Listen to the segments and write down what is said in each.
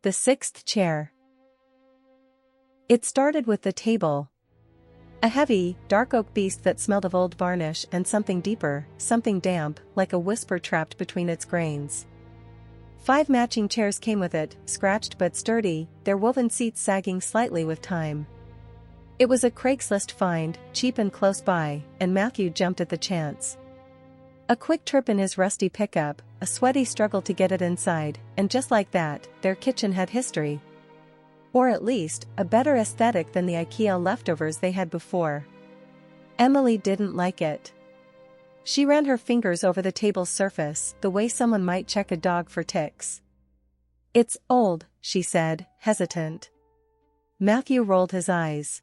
The sixth chair. It started with the table. A heavy, dark oak beast that smelled of old varnish and something deeper, something damp, like a whisper trapped between its grains. 5 matching chairs came with it, scratched but sturdy, their woven seats sagging slightly with time. It was a Craigslist find, cheap and close by, and Matthew jumped at the chance. A quick trip in his rusty pickup, a sweaty struggle to get it inside, and just like that, their kitchen had history. Or at least, a better aesthetic than the IKEA leftovers they had before. Emily didn't like it. She ran her fingers over the table's surface, the way someone might check a dog for ticks. "It's old," she said, hesitant. Matthew rolled his eyes.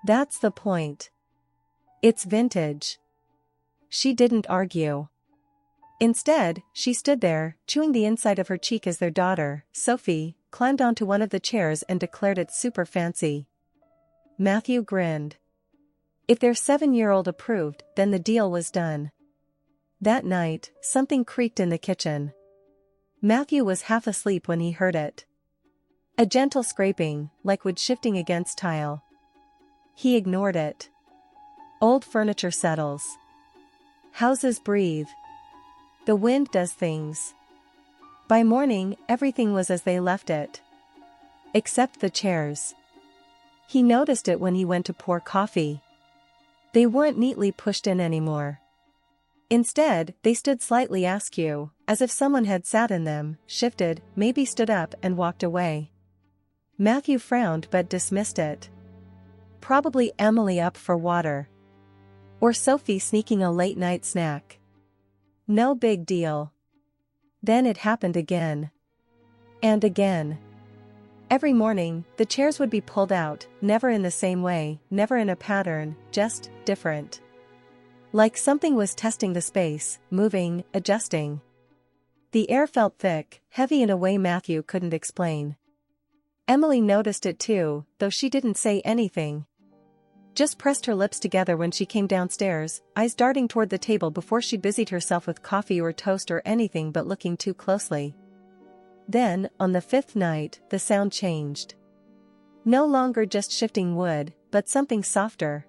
"That's the point. It's vintage." She didn't argue. Instead, she stood there, chewing the inside of her cheek as their daughter, Sophie, climbed onto one of the chairs and declared it super fancy. Matthew grinned. If their 7-year-old approved, then the deal was done. That night, something creaked in the kitchen. Matthew was half asleep when he heard it. A gentle scraping, like wood shifting against tile. He ignored it. Old furniture settles. Houses breathe. The wind does things. By morning, everything was as they left it. Except the chairs. He noticed it when he went to pour coffee. They weren't neatly pushed in anymore. Instead, they stood slightly askew, as if someone had sat in them, shifted, maybe stood up and walked away. Matthew frowned but dismissed it. Probably Emily up for water. Or Sophie sneaking a late-night snack. No big deal. Then it happened again. And again. Every morning, the chairs would be pulled out, never in the same way, never in a pattern, just different. Like something was testing the space, moving, adjusting. The air felt thick, heavy in a way Matthew couldn't explain. Emily noticed it too, though she didn't say anything. Just pressed her lips together when she came downstairs, eyes darting toward the table before she busied herself with coffee or toast or anything but looking too closely. Then, on the 5th night, the sound changed. No longer just shifting wood, but something softer.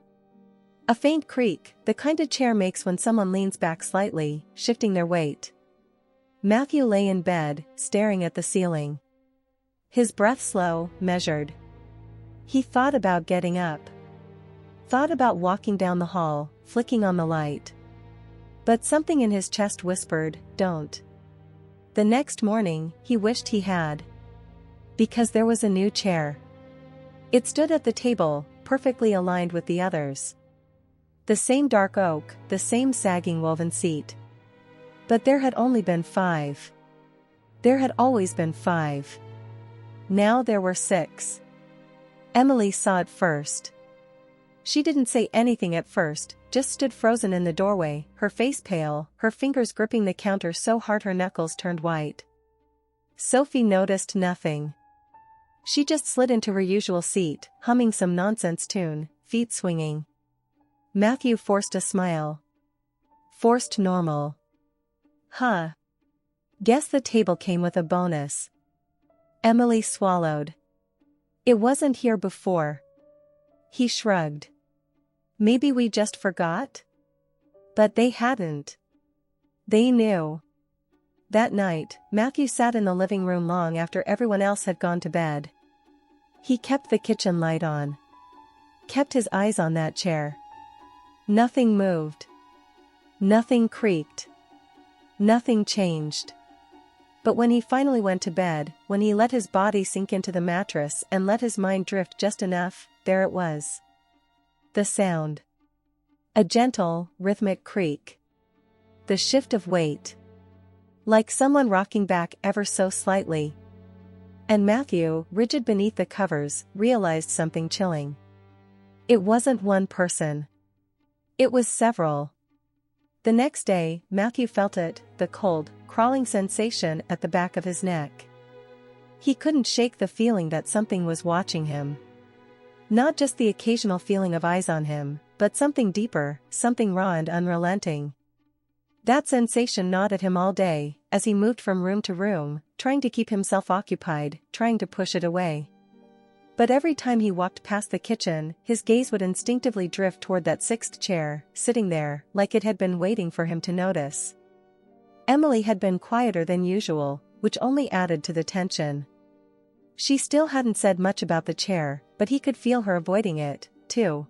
A faint creak, the kind a chair makes when someone leans back slightly, shifting their weight. Matthew lay in bed, staring at the ceiling. His breath slow, measured. He thought about getting up. Thought about walking down the hall, flicking on the light. But something in his chest whispered, "Don't." The next morning, he wished he had. Because there was a new chair. It stood at the table, perfectly aligned with the others. The same dark oak, the same sagging woven seat. But there had only been 5. There had always been 5. Now there were 6. Emily saw it first. She didn't say anything at first, just stood frozen in the doorway, her face pale, her fingers gripping the counter so hard her knuckles turned white. Sophie noticed nothing. She just slid into her usual seat, humming some nonsense tune, feet swinging. Matthew forced a smile. Forced normal. Huh. Guess the table came with a bonus. Emily swallowed. It wasn't here before. He shrugged. Maybe we just forgot? But they hadn't. They knew. That night, Matthew sat in the living room long after everyone else had gone to bed. He kept the kitchen light on. Kept his eyes on that chair. Nothing moved. Nothing creaked. Nothing changed. But when he finally went to bed, when he let his body sink into the mattress and let his mind drift just enough, there it was. The sound. A gentle, rhythmic creak. The shift of weight. Like someone rocking back ever so slightly. And Matthew, rigid beneath the covers, realized something chilling. It wasn't one person. It was several. The next day, Matthew felt it, the cold, crawling sensation at the back of his neck. He couldn't shake the feeling that something was watching him. Not just the occasional feeling of eyes on him, but something deeper, something raw and unrelenting. That sensation gnawed at him all day, as he moved from room to room, trying to keep himself occupied, trying to push it away. But every time he walked past the kitchen, his gaze would instinctively drift toward that sixth chair, sitting there, like it had been waiting for him to notice. Emily had been quieter than usual, which only added to the tension. She still hadn't said much about the chair, but he could feel her avoiding it, too.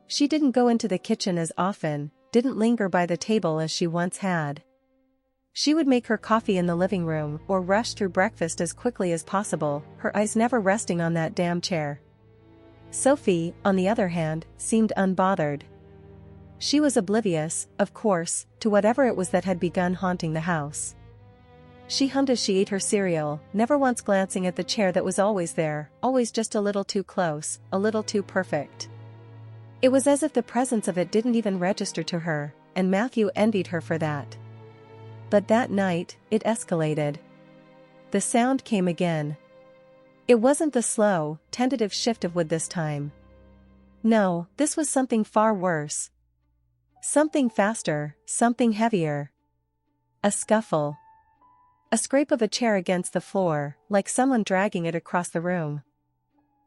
She didn't go into the kitchen as often, didn't linger by the table as she once had. She would make her coffee in the living room or rush through breakfast as quickly as possible, her eyes never resting on that damn chair. Sophie, on the other hand, seemed unbothered. She was oblivious, of course, to whatever it was that had begun haunting the house. She hummed as she ate her cereal, never once glancing at the chair that was always there, always just a little too close, a little too perfect. It was as if the presence of it didn't even register to her, and Matthew envied her for that. But that night, it escalated. The sound came again. It wasn't the slow, tentative shift of wood this time. No, this was something far worse. Something faster, something heavier. A scuffle. A scrape of a chair against the floor, like someone dragging it across the room.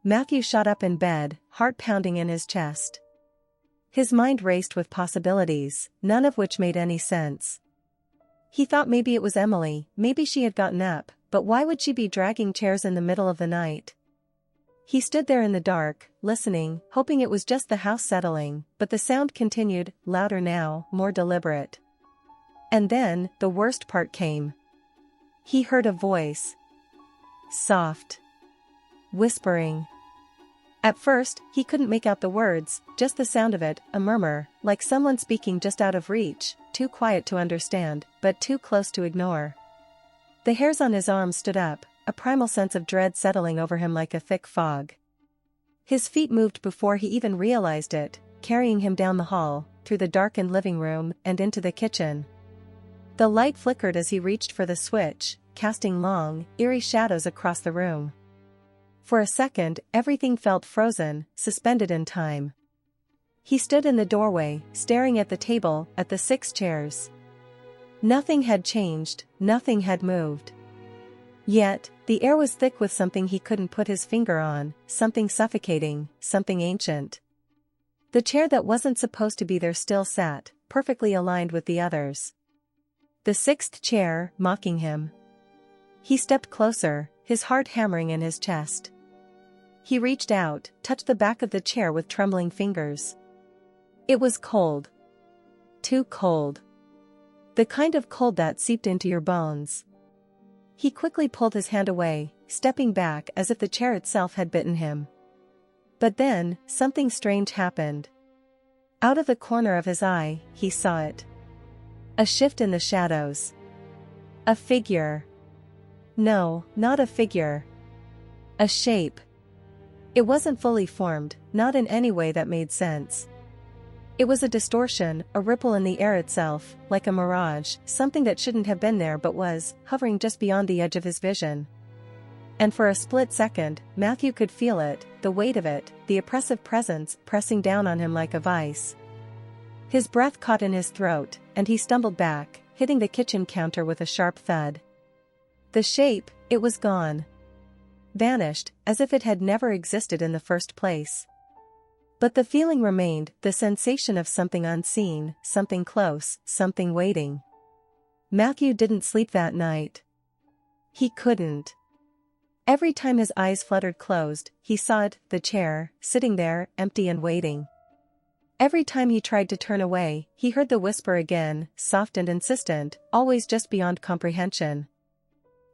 Matthew shot up in bed, heart pounding in his chest. His mind raced with possibilities, none of which made any sense. He thought maybe it was Emily, maybe she had gotten up, but why would she be dragging chairs in the middle of the night? He stood there in the dark, listening, hoping it was just the house settling, but the sound continued, louder now, more deliberate. And then, the worst part came. He heard a voice. Soft. Whispering. At first, he couldn't make out the words, just the sound of it, a murmur, like someone speaking just out of reach, too quiet to understand, but too close to ignore. The hairs on his arms stood up, a primal sense of dread settling over him like a thick fog. His feet moved before he even realized it, carrying him down the hall, through the darkened living room, and into the kitchen. The light flickered as he reached for the switch, casting long, eerie shadows across the room. For a second, everything felt frozen, suspended in time. He stood in the doorway, staring at the table, at the 6 chairs. Nothing had changed, nothing had moved. Yet, the air was thick with something he couldn't put his finger on, something suffocating, something ancient. The chair that wasn't supposed to be there still sat, perfectly aligned with the others. The 6th chair, mocking him. He stepped closer, his heart hammering in his chest. He reached out, touched the back of the chair with trembling fingers. It was cold. Too cold. The kind of cold that seeped into your bones. He quickly pulled his hand away, stepping back as if the chair itself had bitten him. But then, something strange happened. Out of the corner of his eye, he saw it. A shift in the shadows. A figure. No, not a figure. A shape. It wasn't fully formed, not in any way that made sense. It was a distortion, a ripple in the air itself, like a mirage, something that shouldn't have been there but was, hovering just beyond the edge of his vision. And for a split second, Matthew could feel it, the weight of it, the oppressive presence, pressing down on him like a vice. His breath caught in his throat, and he stumbled back, hitting the kitchen counter with a sharp thud. The shape, it was gone. Vanished, as if it had never existed in the first place. But the feeling remained, the sensation of something unseen, something close, something waiting. Matthew didn't sleep that night. He couldn't. Every time his eyes fluttered closed, he saw it, the chair, sitting there, empty and waiting. Every time he tried to turn away, he heard the whisper again, soft and insistent, always just beyond comprehension.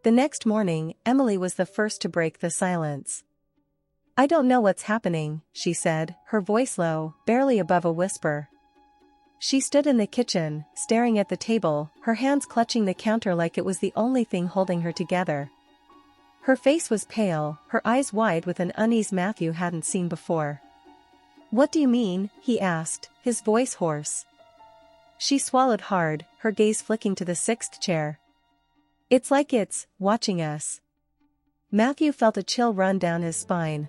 The next morning, Emily was the first to break the silence. "I don't know what's happening," she said, her voice low, barely above a whisper. She stood in the kitchen, staring at the table, her hands clutching the counter like it was the only thing holding her together. Her face was pale, her eyes wide with an unease Matthew hadn't seen before. "What do you mean?" he asked, his voice hoarse. She swallowed hard, her gaze flicking to the 6th chair. "It's like it's watching us." Matthew felt a chill run down his spine.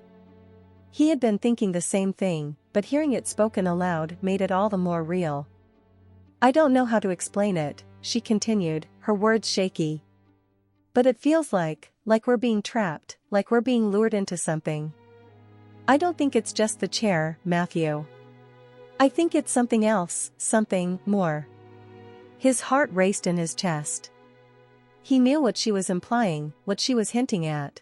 He had been thinking the same thing, but hearing it spoken aloud made it all the more real. I don't know how to explain it, she continued, her words shaky. But it feels like we're being trapped, like we're being lured into something. I don't think it's just the chair, Matthew. I think it's something else, something more. His heart raced in his chest. He knew what she was implying, what she was hinting at.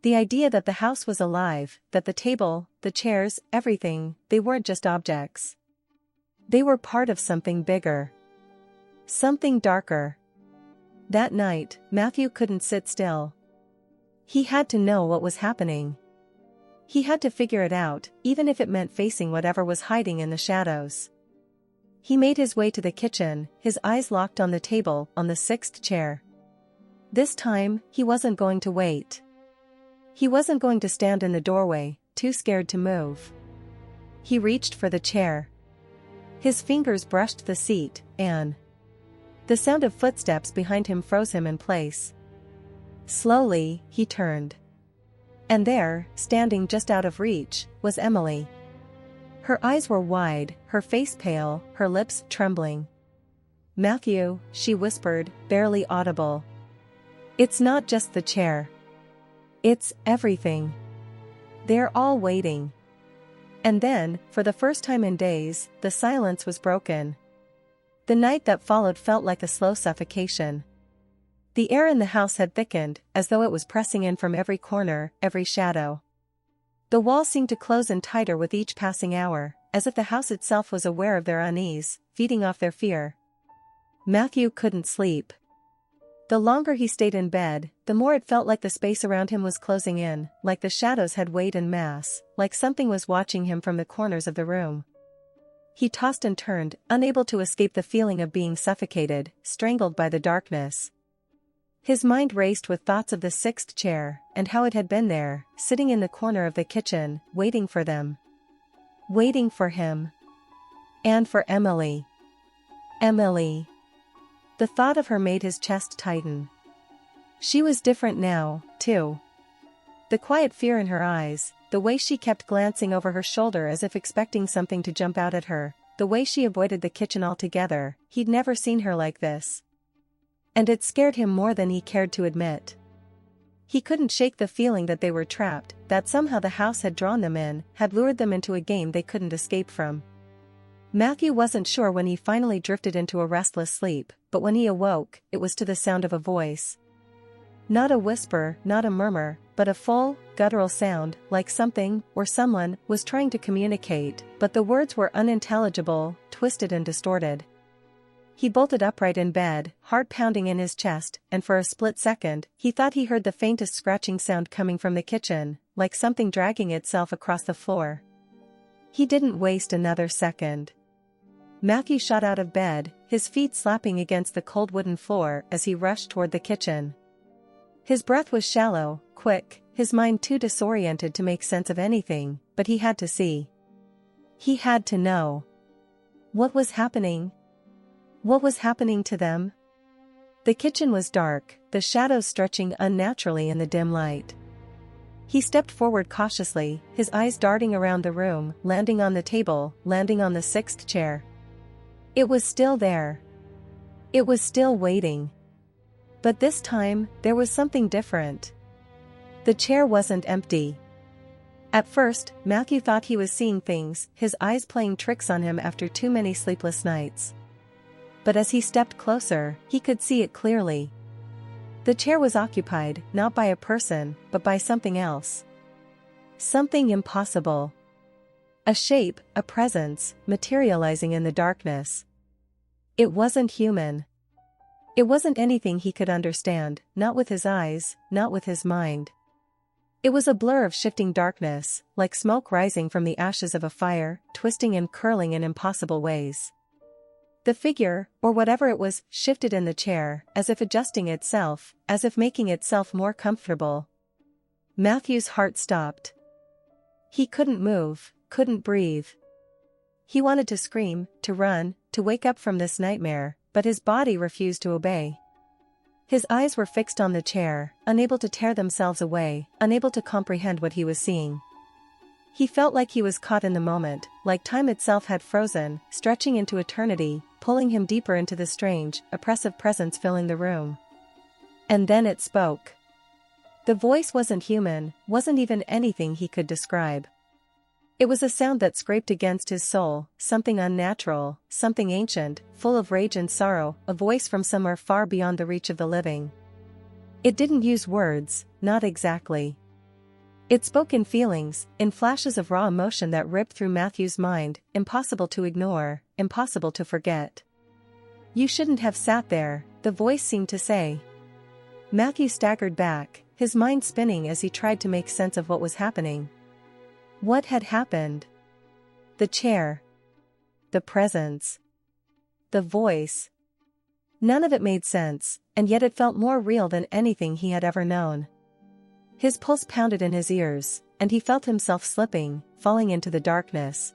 The idea that the house was alive, that the table, the chairs, everything, they weren't just objects. They were part of something bigger. Something darker. That night, Matthew couldn't sit still. He had to know what was happening. He had to figure it out, even if it meant facing whatever was hiding in the shadows. He made his way to the kitchen, his eyes locked on the table, on the sixth chair. This time, he wasn't going to wait. He wasn't going to stand in the doorway, too scared to move. He reached for the chair. His fingers brushed the seat, and the sound of footsteps behind him froze him in place. Slowly, he turned. And there, standing just out of reach, was Emily. Her eyes were wide, her face pale, her lips trembling. "Matthew," she whispered, barely audible. "It's not just the chair. It's everything. They're all waiting." And then, for the first time in days, the silence was broken. The night that followed felt like a slow suffocation. The air in the house had thickened, as though it was pressing in from every corner, every shadow. The walls seemed to close in tighter with each passing hour, as if the house itself was aware of their unease, feeding off their fear. Matthew couldn't sleep. The longer he stayed in bed, the more it felt like the space around him was closing in, like the shadows had weighed en masse, like something was watching him from the corners of the room. He tossed and turned, unable to escape the feeling of being suffocated, strangled by the darkness. His mind raced with thoughts of the sixth chair, and how it had been there, sitting in the corner of the kitchen, waiting for them. Waiting for him. And for Emily. Emily. The thought of her made his chest tighten. She was different now, too. The quiet fear in her eyes, the way she kept glancing over her shoulder as if expecting something to jump out at her, the way she avoided the kitchen altogether, he'd never seen her like this. And it scared him more than he cared to admit. He couldn't shake the feeling that they were trapped, that somehow the house had drawn them in, had lured them into a game they couldn't escape from. Matthew wasn't sure when he finally drifted into a restless sleep, but when he awoke, it was to the sound of a voice. Not a whisper, not a murmur, but a full, guttural sound, like something, or someone, was trying to communicate, but the words were unintelligible, twisted and distorted. He bolted upright in bed, heart pounding in his chest, and for a split second, he thought he heard the faintest scratching sound coming from the kitchen, like something dragging itself across the floor. He didn't waste another second. Matthew shot out of bed, his feet slapping against the cold wooden floor as he rushed toward the kitchen. His breath was shallow, quick, his mind too disoriented to make sense of anything, but he had to see. He had to know. What was happening? What was happening to them? The kitchen was dark, the shadows stretching unnaturally in the dim light. He stepped forward cautiously, his eyes darting around the room, landing on the table, landing on the sixth chair. It was still there. It was still waiting. But this time, there was something different. The chair wasn't empty. At first, Matthew thought he was seeing things, his eyes playing tricks on him after too many sleepless nights. But as he stepped closer, he could see it clearly. The chair was occupied, not by a person, but by something else. Something impossible. A shape, a presence, materializing in the darkness. It wasn't human. It wasn't anything he could understand, not with his eyes, not with his mind. It was a blur of shifting darkness, like smoke rising from the ashes of a fire, twisting and curling in impossible ways. The figure, or whatever it was, shifted in the chair, as if adjusting itself, as if making itself more comfortable. Matthew's heart stopped. He couldn't move, couldn't breathe. He wanted to scream, to run, to wake up from this nightmare, but his body refused to obey. His eyes were fixed on the chair, unable to tear themselves away, unable to comprehend what he was seeing. He felt like he was caught in the moment, like time itself had frozen, stretching into eternity, pulling him deeper into the strange, oppressive presence filling the room. And then it spoke. The voice wasn't human, wasn't even anything he could describe. It was a sound that scraped against his soul, something unnatural, something ancient, full of rage and sorrow, a voice from somewhere far beyond the reach of the living. It didn't use words, not exactly. It spoke in feelings, in flashes of raw emotion that ripped through Matthew's mind, impossible to ignore, impossible to forget. "You shouldn't have sat there," the voice seemed to say. Matthew staggered back, his mind spinning as he tried to make sense of what was happening. What had happened? The chair. The presence. The voice. None of it made sense, and yet it felt more real than anything he had ever known. His pulse pounded in his ears, and he felt himself slipping, falling into the darkness.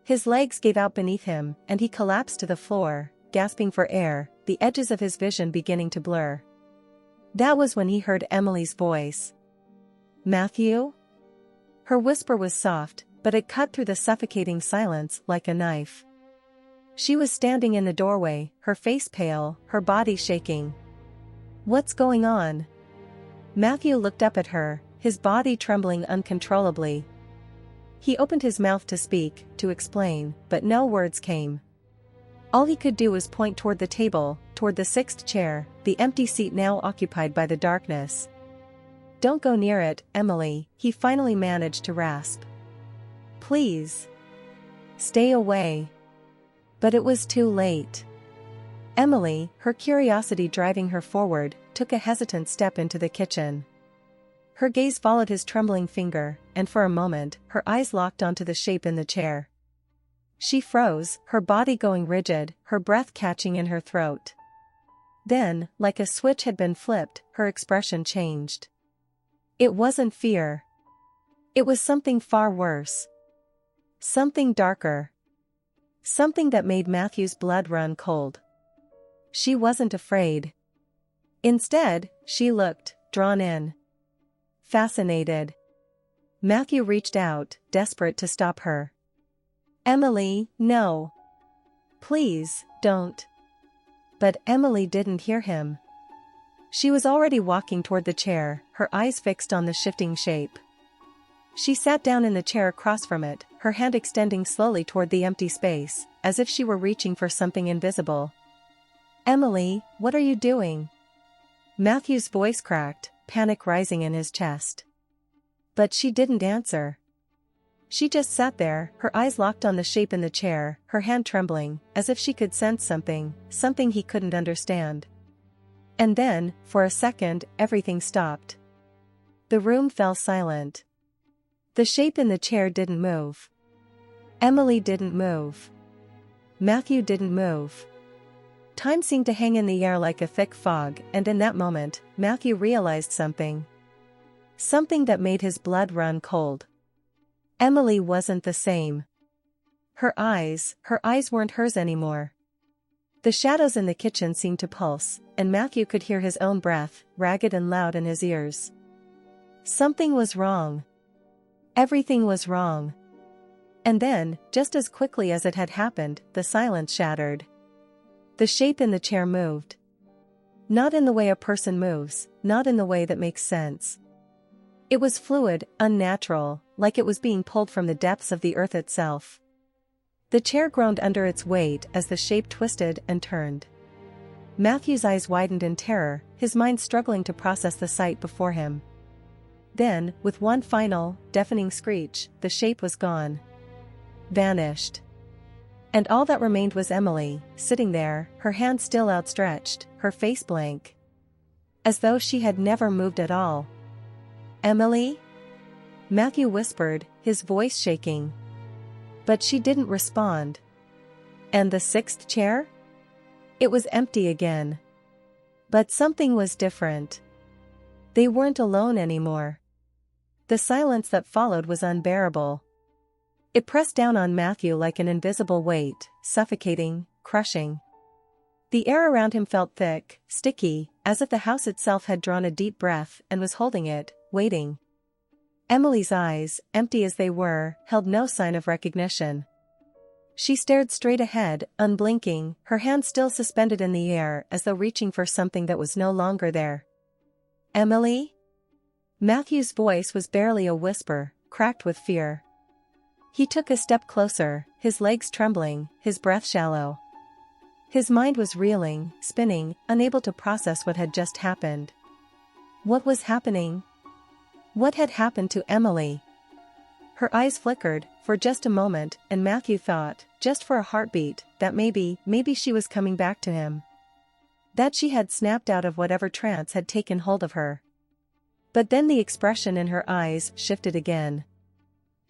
His legs gave out beneath him, and he collapsed to the floor, gasping for air, the edges of his vision beginning to blur. That was when he heard Emily's voice. "Matthew?" Her whisper was soft, but it cut through the suffocating silence like a knife. She was standing in the doorway, her face pale, her body shaking. "What's going on?" Matthew looked up at her, his body trembling uncontrollably. He opened his mouth to speak, to explain, but no words came. All he could do was point toward the table, toward the sixth chair, the empty seat now occupied by the darkness. "Don't go near it, Emily," he finally managed to rasp. "Please. Stay away." But it was too late. Emily, her curiosity driving her forward, took a hesitant step into the kitchen. Her gaze followed his trembling finger, and for a moment, her eyes locked onto the shape in the chair. She froze, her body going rigid, her breath catching in her throat. Then, like a switch had been flipped, her expression changed. It wasn't fear. It was something far worse. Something darker. Something that made Matthew's blood run cold. She wasn't afraid. Instead, she looked, drawn in. Fascinated. Matthew reached out, desperate to stop her. "Emily, no. Please, don't." But Emily didn't hear him. She was already walking toward the chair, her eyes fixed on the shifting shape. She sat down in the chair across from it, her hand extending slowly toward the empty space, as if she were reaching for something invisible. "Emily, what are you doing?" Matthew's voice cracked, panic rising in his chest. But she didn't answer. She just sat there, her eyes locked on the shape in the chair, her hand trembling, as if she could sense something, something he couldn't understand. And then, for a second, everything stopped. The room fell silent. The shape in the chair didn't move. Emily didn't move. Matthew didn't move. Time seemed to hang in the air like a thick fog, and in that moment, Matthew realized something. Something that made his blood run cold. Emily wasn't the same. Her eyes weren't hers anymore. The shadows in the kitchen seemed to pulse, and Matthew could hear his own breath, ragged and loud in his ears. Something was wrong. Everything was wrong. And then, just as quickly as it had happened, the silence shattered. The shape in the chair moved. Not in the way a person moves, not in the way that makes sense. It was fluid, unnatural, like it was being pulled from the depths of the earth itself. The chair groaned under its weight as the shape twisted and turned. Matthew's eyes widened in terror, his mind struggling to process the sight before him. Then, with one final, deafening screech, the shape was gone. Vanished. And all that remained was Emily, sitting there, her hand still outstretched, her face blank. As though she had never moved at all. "Emily?" Matthew whispered, his voice shaking. But she didn't respond. And the sixth chair? It was empty again. But something was different. They weren't alone anymore. The silence that followed was unbearable. It pressed down on Matthew like an invisible weight, suffocating, crushing. The air around him felt thick, sticky, as if the house itself had drawn a deep breath and was holding it, waiting. Emily's eyes, empty as they were, held no sign of recognition. She stared straight ahead, unblinking, her hand still suspended in the air as though reaching for something that was no longer there. "Emily?" Matthew's voice was barely a whisper, cracked with fear. He took a step closer, his legs trembling, his breath shallow. His mind was reeling, spinning, unable to process what had just happened. What was happening? What had happened to Emily? Her eyes flickered, for just a moment, and Matthew thought, just for a heartbeat, that maybe she was coming back to him. That she had snapped out of whatever trance had taken hold of her. But then the expression in her eyes shifted again.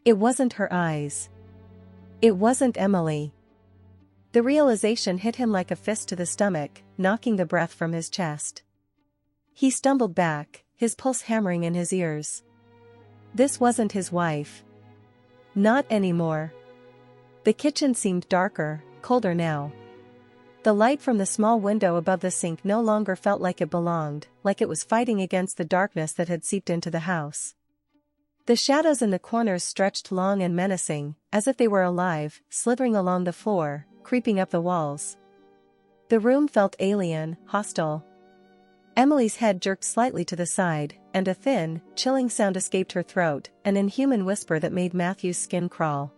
It wasn't her eyes. It wasn't Emily. The realization hit him like a fist to the stomach, knocking the breath from his chest. He stumbled back, his pulse hammering in his ears. This wasn't his wife. Not anymore. The kitchen seemed darker, colder now. The light from the small window above the sink no longer felt like it belonged, like it was fighting against the darkness that had seeped into the house. The shadows in the corners stretched long and menacing, as if they were alive, slithering along the floor, creeping up the walls. The room felt alien, hostile. Emily's head jerked slightly to the side, and a thin, chilling sound escaped her throat, an inhuman whisper that made Matthew's skin crawl.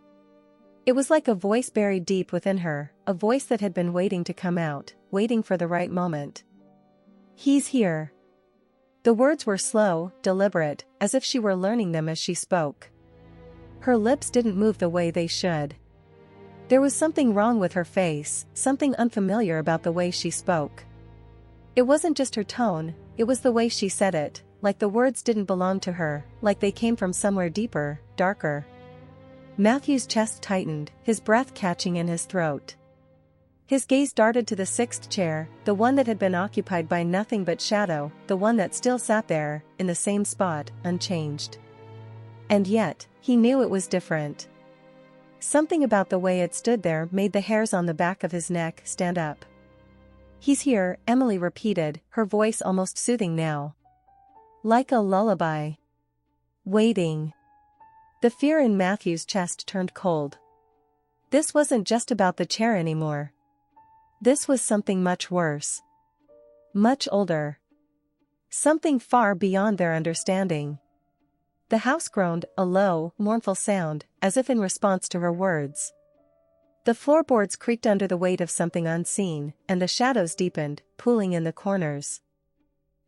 It was like a voice buried deep within her, a voice that had been waiting to come out, waiting for the right moment. "He's here." The words were slow, deliberate, as if she were learning them as she spoke. Her lips didn't move the way they should. There was something wrong with her face, something unfamiliar about the way she spoke. It wasn't just her tone, it was the way she said it, like the words didn't belong to her, like they came from somewhere deeper, darker. Matthew's chest tightened, his breath catching in his throat. His gaze darted to the sixth chair, the one that had been occupied by nothing but shadow, the one that still sat there, in the same spot, unchanged. And yet, he knew it was different. Something about the way it stood there made the hairs on the back of his neck stand up. "He's here," Emily repeated, her voice almost soothing now. Like a lullaby. Waiting. The fear in Matthew's chest turned cold. This wasn't just about the chair anymore. This was something much worse. Much older. Something far beyond their understanding. The house groaned, a low, mournful sound, as if in response to her words. The floorboards creaked under the weight of something unseen, and the shadows deepened, pooling in the corners.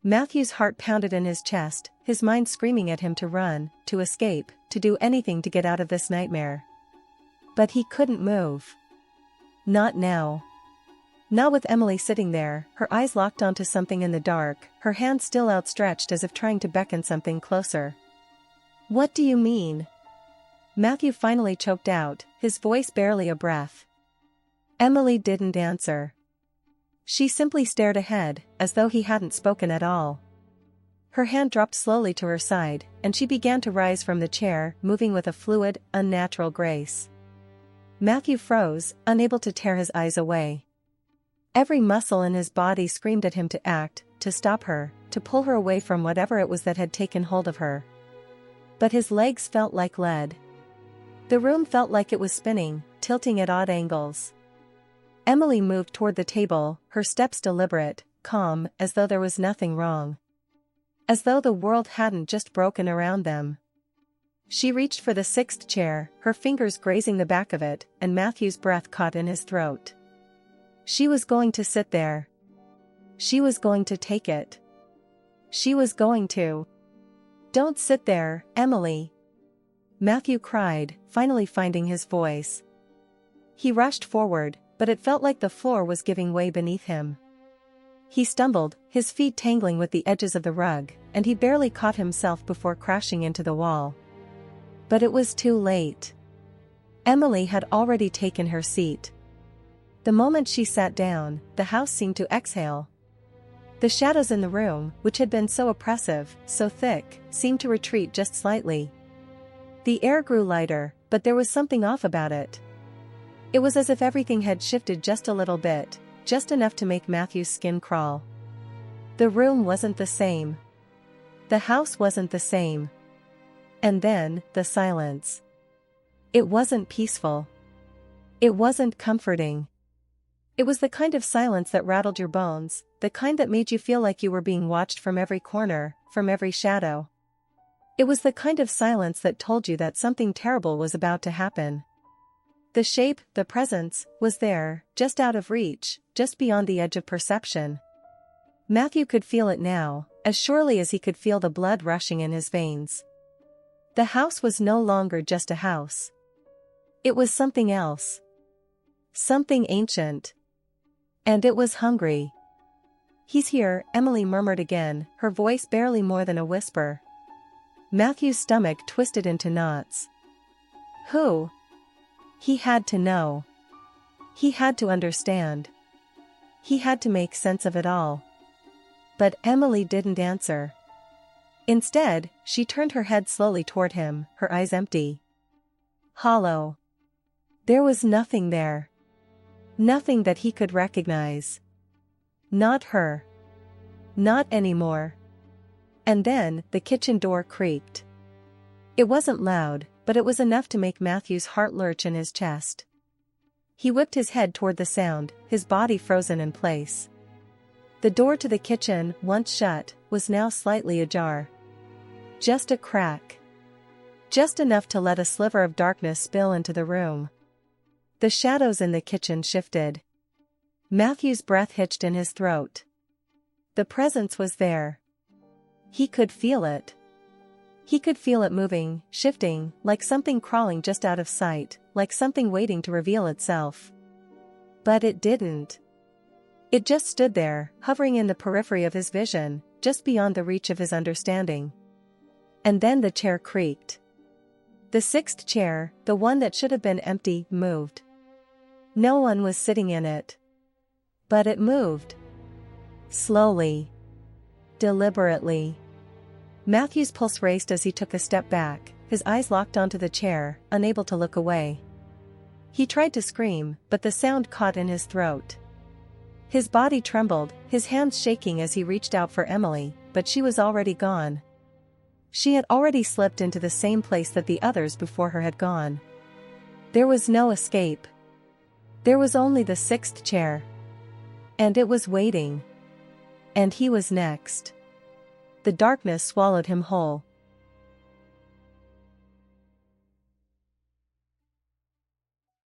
Matthew's heart pounded in his chest, his mind screaming at him to run, to escape, to do anything to get out of this nightmare. But he couldn't move. Not now. Not with Emily sitting there, her eyes locked onto something in the dark, her hand still outstretched as if trying to beckon something closer. "What do you mean?" Matthew finally choked out, his voice barely a breath. Emily didn't answer. She simply stared ahead, as though he hadn't spoken at all. Her hand dropped slowly to her side, and she began to rise from the chair, moving with a fluid, unnatural grace. Matthew froze, unable to tear his eyes away. Every muscle in his body screamed at him to act, to stop her, to pull her away from whatever it was that had taken hold of her. But his legs felt like lead. The room felt like it was spinning, tilting at odd angles. Emily moved toward the table, her steps deliberate, calm, as though there was nothing wrong. As though the world hadn't just broken around them. She reached for the sixth chair, her fingers grazing the back of it, and Matthew's breath caught in his throat. She was going to sit there. She was going to take it. She was going to. "Don't sit there, Emily!" Matthew cried, finally finding his voice. He rushed forward, but it felt like the floor was giving way beneath him. He stumbled, his feet tangling with the edges of the rug, and he barely caught himself before crashing into the wall. But it was too late. Emily had already taken her seat. The moment she sat down, the house seemed to exhale. The shadows in the room, which had been so oppressive, so thick, seemed to retreat just slightly. The air grew lighter, but there was something off about it. It was as if everything had shifted just a little bit, just enough to make Matthew's skin crawl. The room wasn't the same. The house wasn't the same. And then, the silence. It wasn't peaceful. It wasn't comforting. It was the kind of silence that rattled your bones, the kind that made you feel like you were being watched from every corner, from every shadow. It was the kind of silence that told you that something terrible was about to happen. The shape, the presence, was there, just out of reach, just beyond the edge of perception. Matthew could feel it now, as surely as he could feel the blood rushing in his veins. The house was no longer just a house. It was something else. Something ancient. And it was hungry. "He's here," Emily murmured again, her voice barely more than a whisper. Matthew's stomach twisted into knots. Who? He had to know. He had to understand. He had to make sense of it all. But Emily didn't answer. Instead, she turned her head slowly toward him, her eyes empty. Hollow. There was nothing there. Nothing that he could recognize. Not her. Not anymore. And then, the kitchen door creaked. It wasn't loud, but it was enough to make Matthew's heart lurch in his chest. He whipped his head toward the sound, his body frozen in place. The door to the kitchen, once shut, was now slightly ajar. Just a crack. Just enough to let a sliver of darkness spill into the room. The shadows in the kitchen shifted. Matthew's breath hitched in his throat. The presence was there. He could feel it. He could feel it moving, shifting, like something crawling just out of sight, like something waiting to reveal itself. But it didn't. It just stood there, hovering in the periphery of his vision, just beyond the reach of his understanding. And then the chair creaked. The sixth chair, the one that should have been empty, moved. No one was sitting in it. But it moved. Slowly. Deliberately. Matthew's pulse raced as he took a step back, his eyes locked onto the chair, unable to look away. He tried to scream, but the sound caught in his throat. His body trembled, his hands shaking as he reached out for Emily, but she was already gone. She had already slipped into the same place that the others before her had gone. There was no escape. There was only the sixth chair. And it was waiting. And he was next. The darkness swallowed him whole.